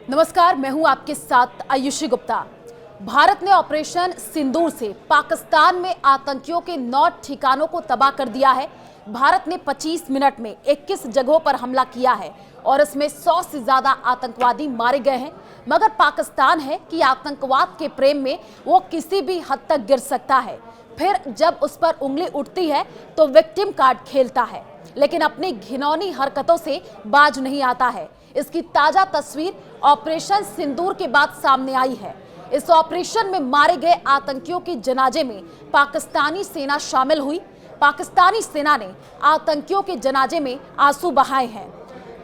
नमस्कार, मैं हूं आपके साथ आयुषी गुप्ता। भारत ने ऑपरेशन सिंदूर से पाकिस्तान में आतंकियों के 9 ठिकानों को तबाह कर दिया है। भारत ने 25 मिनट में 21 जगहों पर हमला किया है और इसमें 100 से ज्यादा आतंकवादी मारे गए हैं। मगर पाकिस्तान है कि आतंकवाद के प्रेम में वो किसी भी हद तक गिर सकता है, फिर जब उस पर उंगली उठती है तो विक्टिम कार्ड खेलता है, लेकिन अपनी घिनौनी हरकतों से बाज नहीं आता है। इसकी ताजा तस्वीर ऑपरेशन सिंदूर के बाद सामने आई है। इस ऑपरेशन में मारे गए आतंकियों के जनाजे में पाकिस्तानी सेना शामिल हुई। पाकिस्तानी सेना ने आतंकियों के जनाजे में आंसू बहाए हैं।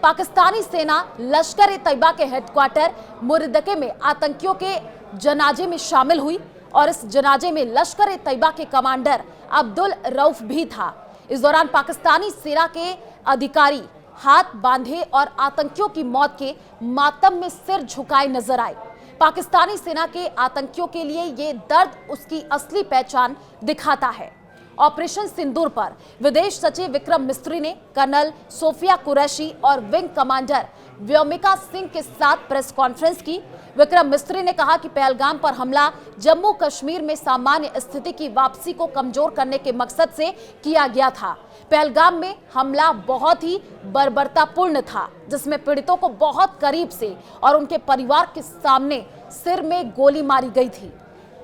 पाकिस्तानी सेना लश्कर ए तैयबा के हेडक्वार्टर मुरदके में आतंकियों के जनाजे में शामिल हुई और इस जनाजे में लश्कर ए तैयबा के कमांडर अब्दुल रऊफ भी था। इस दौरान पाकिस्तानी सेना के अधिकारी हाथ बांधे और आतंकियों की मौत के मातम में सिर झुकाए नजर आए। पाकिस्तानी सेना के आतंकियों के लिए ये दर्द उसकी असली पहचान दिखाता है। ऑपरेशन सिंदूर पर विदेश सचिव विक्रम मिस्री ने कर्नल सोफिया कुरैशी और विंग कमांडर व्योमिका सिंह के साथ प्रेस कॉन्फ्रेंस की। विक्रम मिस्री ने कहा कि पहलगाम पर हमला जम्मू कश्मीर में सामान्य स्थिति की वापसी को कमजोर करने के मकसद से किया गया था। पहलगाम में हमला बहुत ही बर्बरतापूर्ण था, जिसमें पीड़ितों को बहुत करीब से और उनके परिवार के सामने सिर में गोली मारी गई थी।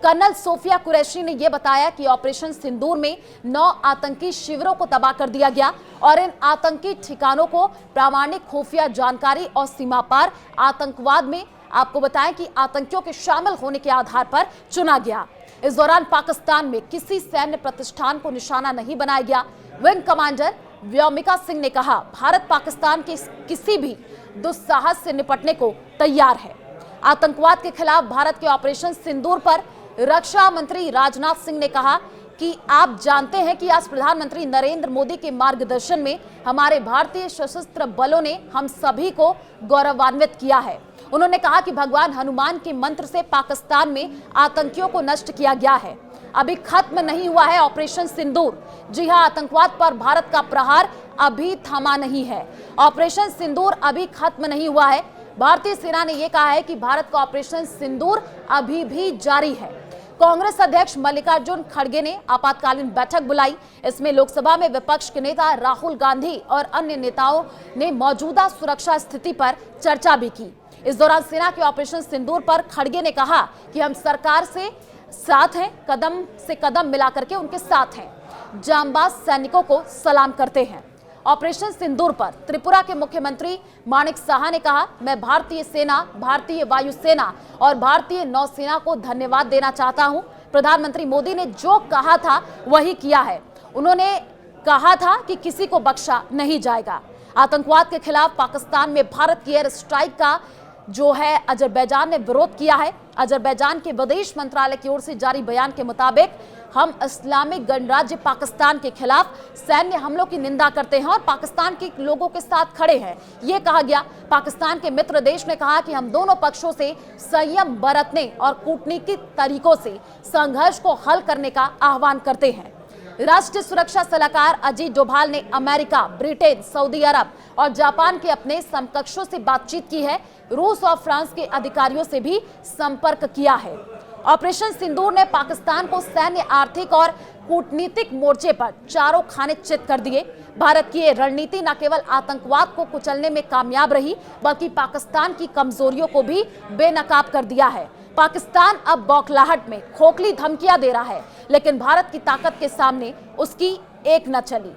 कर्नल सोफिया कुरैशी ने यह बताया कि ऑपरेशन सिंदूर में 9 आतंकी शिविरों को तबाह कर दिया गया और इन आतंकी ठिकानों को प्रामाणिक खुफिया जानकारी और सीमा पार आतंकवाद में आपको बताएं कि आतंकियों के शामिल होने के आधार पर चुना गया। इस दौरान पाकिस्तान में किसी सैन्य प्रतिष्ठान को निशाना नहीं बनाया गया। विंग कमांडर व्योमिका सिंह ने कहा, भारत पाकिस्तान के किसी भी दुस्साहस से निपटने को तैयार है। आतंकवाद के खिलाफ भारत के ऑपरेशन सिंदूर पर रक्षा मंत्री राजनाथ सिंह ने कहा कि आप जानते हैं कि आज प्रधानमंत्री नरेंद्र मोदी के मार्गदर्शन में हमारे भारतीय सशस्त्र बलों ने हम सभी को गौरवान्वित किया है। उन्होंने कहा कि भगवान हनुमान के मंत्र से पाकिस्तान में आतंकियों को नष्ट किया गया है। अभी खत्म नहीं हुआ है ऑपरेशन सिंदूर। जी हां, आतंकवाद पर भारत का प्रहार अभी थमा नहीं है। ऑपरेशन सिंदूर अभी खत्म नहीं हुआ है। भारतीय सेना ने यह कहा है कि भारत का ऑपरेशन सिंदूर अभी भी जारी है। कांग्रेस अध्यक्ष मल्लिकार्जुन खड़गे ने आपातकालीन बैठक बुलाई। इसमें लोकसभा में विपक्ष के नेता राहुल गांधी और अन्य नेताओं ने मौजूदा सुरक्षा स्थिति पर चर्चा भी की। इस दौरान सेना के ऑपरेशन सिंदूर पर खड़गे ने कहा कि हम सरकार से साथ हैं, कदम से कदम मिलाकर के उनके साथ हैं। जांबाज सैनिकों को सलाम करते हैं। ऑपरेशन सिंदूर पर त्रिपुरा के मुख्यमंत्री माणिक साहा ने कहा, मैं भारतीय सेना, भारतीय वायुसेना और भारतीय नौसेना को धन्यवाद देना चाहता हूं। प्रधानमंत्री मोदी ने जो कहा था वही किया है। उन्होंने कहा था कि किसी को बख्शा नहीं जाएगा। आतंकवाद के खिलाफ पाकिस्तान में भारत की एयर स्ट्राइक का जो है अजरबैजान ने विरोध किया है। अजरबैजान के विदेश मंत्रालय की ओर से जारी बयान के मुताबिक हम इस्लामिक गणराज्य पाकिस्तान के खिलाफ सैन्य हमलों की निंदा करते हैं और पाकिस्तान के लोगों के साथ खड़े हैं, ये कहा गया। पाकिस्तान के मित्र देश ने कहा कि हम दोनों पक्षों से संयम बरतने और कूटनीतिक तरीकों से संघर्ष को हल करने का आह्वान करते हैं। राष्ट्रीय सुरक्षा सलाहकार अजीत डोभाल ने अमेरिका, ब्रिटेन, सऊदी अरब और जापान के अपने समकक्षों से बातचीत की है। रूस और फ्रांस के अधिकारियों से भी संपर्क किया है। ऑपरेशन सिंदूर ने पाकिस्तान को सैन्य, आर्थिक और कूटनीतिक मोर्चे पर चारों खाने चित कर दिए। भारत की ये रणनीति न केवल आतंकवाद को कुचलने में कामयाब रही, बल्कि पाकिस्तान की कमजोरियों को भी बेनकाब कर दिया है। पाकिस्तान अब बौखलाहट में खोखली धमकियां दे रहा है, लेकिन भारत की ताकत के सामने उसकी एक न चली।